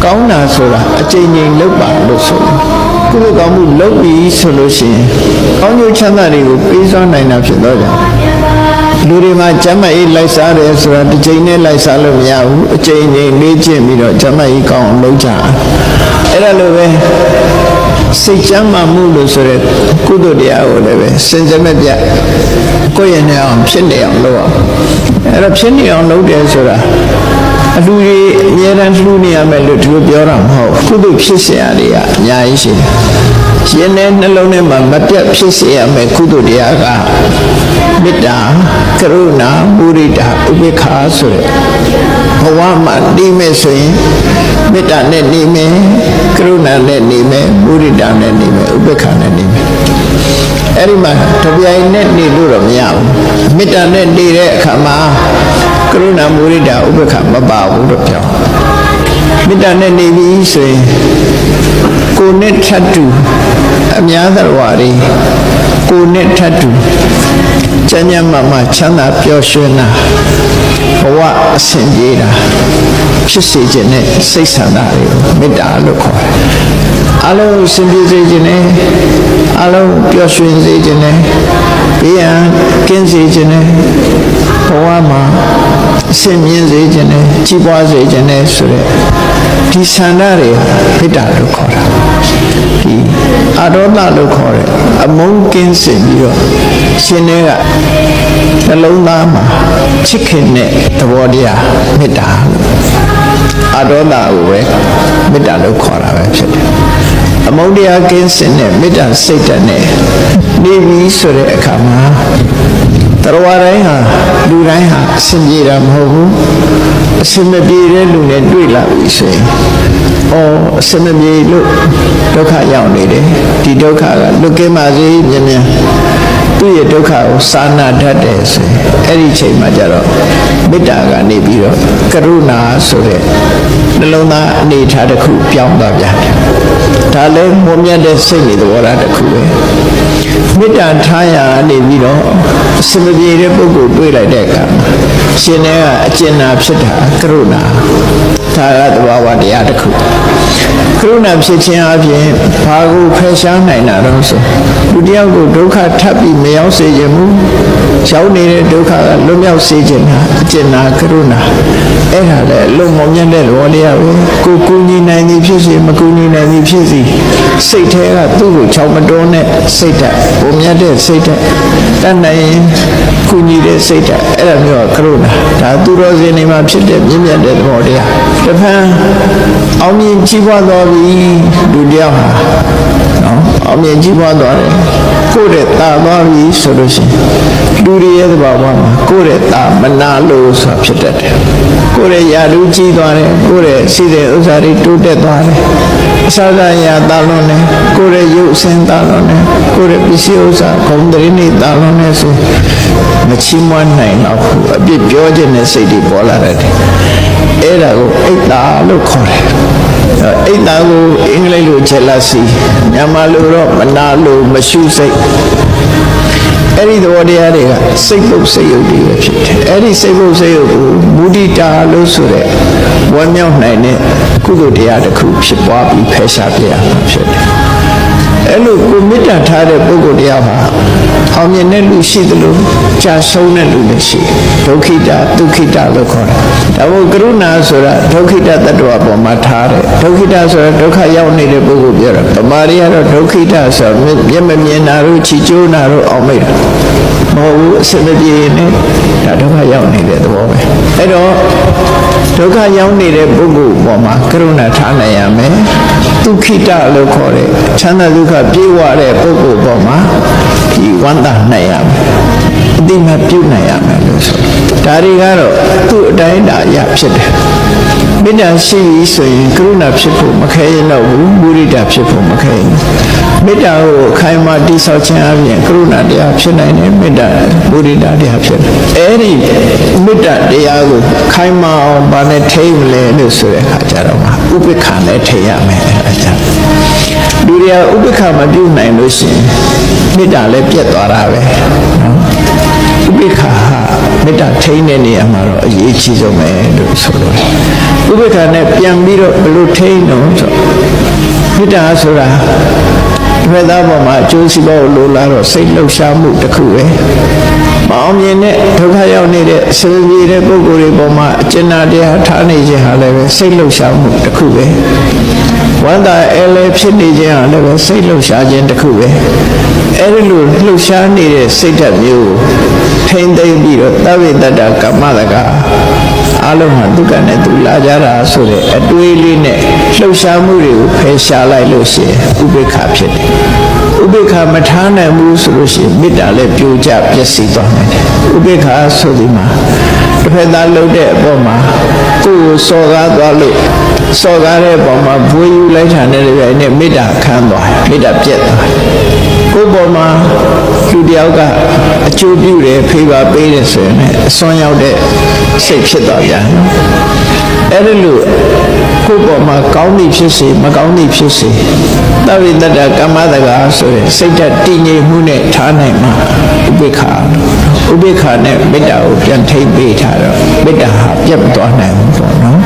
ကောင်းတာဆိုတာအချိန်ချင်းလောက်ပါလို့ဆိုကုသိုလ်ကောင်းမှုလုပ်ပြီးဆိုလို့ရှိရင်ကောင်းကျိုးချမ်းသာတွေကိုပေးစွမ်းနိုင်တာဖြစ်တော့ကြောင့်လူတွေမှာကျမ်းမာရေးလိုက်စားတယ်ဆိုတာတစ်ချိန်နဲ့လိုက်စားလို့မရဘူးအချိန်ချင်းလေ့ကျင့်ပြီးတော့ကျမ်းမာရေးကောင်းအောင်လုပ်ကြအဲ့ဒါလိုပဲစိတ်ကျမ်းမာမှုလို့ဆိုတဲ့ကုသိုလ်တရားကိုလည်းပဲစင်စက်မဲ့ပြကိုယ့်ရဲ့နေအောင်ဖြစ်နေအောင်လုပ်အောင်အဲ့တော့ဖြစ်နေအောင်လုပ်တယ်ဆိုတာအလူကြီးအများအားလှူနေရမယ်လို့ဒီလိုပြောတာမဟုတ်ကုသိုလ်ဖြစ်เสียရတွေကအများကြီးရှိတယ်။ရင်ထဲနှလုံးထဲမှာမပြတ်ဖြစ်เสียရမယ်ကုသိုလ်တရားကမေတ္တာကရုဏာမုဒိတာဥပေက္ခာဆိုတဲ့ဘဝမှာနေမယ်ဆိုရင်မေတ္တာနဲ့နေမယ်ကရုဏာနဲ့နေမယ်မုဒိတာနဲ့နေမယ်ဥပေက္ခာနဲ့နေမယ်အဲ့ဒီမှာတပြိုင်နဲ့နေလို့တော့မရဘူးမေတ္တာနဲ့နေတဲ့အခါမှာကရုဏာမုဒိတာဥပေက္ခမပါဘူးတော့ပြောမေတ္တာနဲ့နေပြီဆိုရင်ကိုယ်နဲ့ထပ်တူအများသရဝတွေကိုယ်နဲ့ထပ်တူချမ်းသာမှချမ်းသာပျော်ရွှင်တာဘဝအစဉ်ပြေတာဖြစ်စေခြင်းနဲ့စိတ်ဆန္ဒတွေကိုမေတ္တာလို့ခေါ်တယ်အလုံးအစဉ်ပြေစေခြင်းနဲ့အလုံးပျော်ရွှင်စေခြင်းနဲ့ဘေးရန်ကင်းစေခြင်းနဲ့ဘဝမှာအစဉ်မြင့်စေခြင်းနဲ့ကြီးပွားစေခြင်းနဲ့ဆိုတဲ့ဒီဆန္ဒတွေမေတ္တာလို့ခေါ်တာဒီအရောဒလို့ခေါ်တယ်အမုန်းကင်းစင်ပြီးတော့ရှင်တွေကနှလုံးသားမှာချစ်ခင်တဲ့သဘောတရားမေတ္တာအရောဒကိုပဲမေတ္တာလို့ခေါ်တာပဲဖြစ်တယ်အမုန်းတရားကင်းစင်တဲ့မေတ္တာစိတ်ဓာတ်နဲ့နေပြီးဆိုတဲ့အခါမှာတရားတိုင်းဟာလူတိုင်းဟာအစဉ်ပြေတာမဟုတ်ဘူးအစဉ်မပြေတဲ့လူနဲ့တွေ့လာပြီဆိုရင်အစဉ်မပြေလို့ဒုက္ခရောက်နေတယ်ဒီဒုက္ခကလွတ်ကင်းပါစေမြန်မြန်သူ့ရဲ့ဒုက္ခကိုစာနာတတ်တယ်ဆိုရင်အဲ့ဒီချိန်မှာကျတော့မေတ္တာကနေပြီးတော့ကရုဏာဆိုတဲ့နှလုံးသားအနေထားတစ်ခုပြောင်းသွားပြန်တယ်ဒါလည်းမွန်မြတ်တဲ့စိတ်နေသဘောထားတစ်ခုပဲမေတ္တာထားရနေပြီးတော့အစမပြေတဲ့ပုဂ္ဂိုလ်တွေ့လိုက်တဲ့အခါရှင်တွေကအကျဉ်းနာဖြစ်တာကရုဏာဒါကသဘာဝတရားတစ်ခုကရုဏာဖြစ်ခြင်းအပြင်ဘာကိုဖယ်ရှားနိုင်တာတော့ဆိုလူတယောက်ကိုဒုက္ခထပ်ပြီးမရောက်စေခြင်းမူရောက်နေတဲ့ဒုက္ခကလွတ်မြောက်စေခြင်းဟာအကျဉ်းနာကရုဏာအဲ့ဒါလည်းလုံမမြတ်တဲ့လောတရားပဲကိုကူညီနိုင်သည်ဖြစ်စေမကူညီနိုင်သည်ဖြစ်စေစိတ်ထဲကသူ့ကိုချောင်းမတွန်းတဲ့စိတ်ဓာတ်ဘုံမြတ်တဲ့စိတ်ဓာတ်တတ်နိုင်ရင်ကူညီတဲ့စိတ်ဓာတ်အဲ့ဒါမျိုးကကရုဏာဒါသူတော်စင်တွေမှာဖြစ်တဲ့မြင့်မြတ်တဲ့သဘောတရားတစ်ဖန်အောင်မြင်ကြီးပွားသွားပြီလူတယောက်ဟာနော်အောင်မြင်ကြီးပွားသွားတယ်ကိုယ့်ရဲ့တာသွားပြီဆိုလို့ရှိရင်လူတွေရဲ့သဘာဝမှာကိုယ့်ရဲ့တာမနာလို့ဆိုတာဖြစ်တတ်တယ်ကိုယ့်ရဲ့ယာရုကြီးသွားတယ်ကိုယ့်ရဲ့စီးတဲ့ဥစ္စာတွေတိုးတက်သွားတယ်အစစရာတာလွန်တယ်ကိုယ့်ရဲ့ရုပ်အစဉ်တာလွန်တယ်ကိုယ့်ရဲ့ပစ္စည်းဥစ္စာဂုဏ်သတင်းတွေတာလွန်တယ်ဆိုမချီးမွမ်းနိုင်တော့ဘူးအပြစ်ပြောခြင်းနဲ့စိတ်တွေပေါ်လာတယ်အဲ့ဒါကိုအိတ်တာလို့ခေါ်တယ်အိတ်တာကိုအင်္ဂလိပ်လို jealousy မြန်မာလိုတော့မနာလိုမရှုစိတ်အဲ့ဒီသဘောတရားတွေကစိတ်ပုတ်စိတ်ယုတ်တွေပဲဖြစ်တယ်အဲ့ဒီစိတ်ပုတ်စိတ်ယုတ်ကိုမုဒိတာလို့ဆိုတဲ့ဝမ်းမြောက်နိုင်တဲ့ကုသိုလ်တရားတစ်ခုဖြစ်ပွားပြီးဖယ်ရှားပြရမှာဖြစ်တယ်အဲ့လိုကိုမေတ္တာထားတဲ့ပုဂ္ဂိုလ်တရားဟာအောင်မြင်တဲ့လူရှိသလိုကြာဆုံးတဲ့လူလည်းရှိဒုက္ခိတဒုက္ခိတလို့ခေါ်တယ်ဒါမို့ကရုဏာဆိုတာဒုက္ခိတတ attva ပေါ်မှာထားတယ်ဒုက္ခိတဆိုတာဒုက္ခရောက်နေတဲ့ပုဂ္ဂိုလ်ပြောတာဗမာတွေကတော့ဒုက္ခိတဆိုမျက်မမြင်တာတို့ချီကျိုးတာတို့အောင်မိတာမဟုတ်ဘူးအစမပြေနဲ့ဒါဒုက္ခရောက်နေတဲ့သဘောပဲအဲ့တော့ဒုက္ခရောက်နေတဲ့ပုဂ္ဂိုလ်ပေါ်မှာကရုဏာထားနိုင်ရမယ်ဒုက္ခိတလို့ခေါ်တဲ့ချမ်းသာဒုက္ခပြေဝတဲ့ပုဂ္ဂိုလ်ပေါ်မှာဒီဝန္တာနိုင်ရမယ်အတိမပြုတ်နိုင်ရမယ်လို့ဆိုဒါတွေကတော့သူ့အတိုင်းအတာအရဖြစ်တယ်မေတ္တာရှိပြီဆိုရင်ကရုဏာဖြစ်ဖို့မခဲရင်တော့ဘူးမုဒိတာဖြစ်ဖို့မခဲရင်မေတ္တာကိုအခိုင်အမာတည်ဆောက်ခြင်းအပြင်ကရုဏာတရားဖြစ်နိုင်တယ်မေတ္တာမုဒိတာတရားဖြစ်တယ်အဲ့ဒီမေတ္တာတရားကိုခိုင်မာအောင်ဗာနဲ့ထိမ့်လဲလို့ဆိုတဲ့အခါကျတော့ဥပိ္ပခာနဲ့ထိရမယ်အဲ့ဒါလူတွေကဥပိ္ပခာမပြုနိုင်လို့ရှိရင်မေတ္တာလည်းပြတ်သွားတာပဲနော် ဥပိ္ပခာဟာမေတ္တာထိန်းတဲ့နေရာမှာတော့အရေးကြီးဆုံးပဲလို့ဆိုတော့ဥပိ္ပခာနဲ့ပြန်ပြီးတော့ဘယ်လိုထိန်းတော့ဆိုမေတ္တာဆိုတာဘယ်သားပေါ်မှာအကျိုးစီးပွားကိုလိုလားတော့စိတ်လှုပ်ရှားမှုတစ်ခုပဲမအောင်မြင်တဲ့ဒုက္ခရောက်နေတဲ့ဆွေပြေတဲ့ပုဂ္ဂိုလ်တွေပေါ်မှာအကျဉ်းတရားထားနေခြင်းဟာလည်းပဲစိတ်လှုပ်ရှားမှုတစ်ခုပဲဝန္တာအဲလဲဖြစ်နေခြင်းဟာလည်းပဲစိတ်လှုပ်ရှားခြင်းတစ်ခုပဲအဲဒီလိုလှုပ်ရှားနေတဲ့စိတ်ဓာတ်မျိုးကိုထိမ့်သိမ့်ပြီးတော့သဗ္ဗေတ္တကမ္မတကအလုံးဟာဒုက္ခနဲ့သူလာကြတာဆိုတဲ့အတွေးလေးနဲ့လှုပ်ရှားမှုတွေကိုဖယ်ရှားလိုက်လို့ရှိရင်ဥပိ္ပခာဖြစ်တယ်ဥပိ္ပခာမထားနိုင်ဘူးဆိုလို့ရှိရင်မေတ္တာလည်းပြိုကျပျက်စီးသွားနိုင်တယ်ဥပိ္ပခာဆိုဒီမှာတစ်ဖက်သားလှုပ်တဲ့အပေါ်မှာကိုယ်ကိုစော်ကားသွားလို့စော်ကားတဲ့အပေါ်မှာဘွေယူလိုက်တာနဲ့လည်းနဲ့မေတ္တာခမ်းသွားမေတ္တာပြတ်သွားကိုယ်ပေါ်မှာလူတယောက်ကအကျိုးပြုတယ်ဖေးပါပေးတယ်ဆိုရင်အစွမ်းရောက်တဲ့စိတ်ဖြစ်သွားပြန်နော်အဲ့ဒီလိုကိုယ်ပေါ်မှာကောင်းသည်ဖြစ်စေမကောင်းသည်ဖြစ်စေသဗ္ဗေတ္တကမ္မတကာဆိုရင်စိတ်ဓာတ်တည်ငြိမ်မှုနဲ့ထားနိုင်မှာဥပိ္ပခာဥပိ္ပခာနဲ့မေတ္တာကိုပြန်ထိမ့်ပေးထားတော့မေတ္တာဟာပြတ်သွားနိုင်ဘူးပေါ့နော်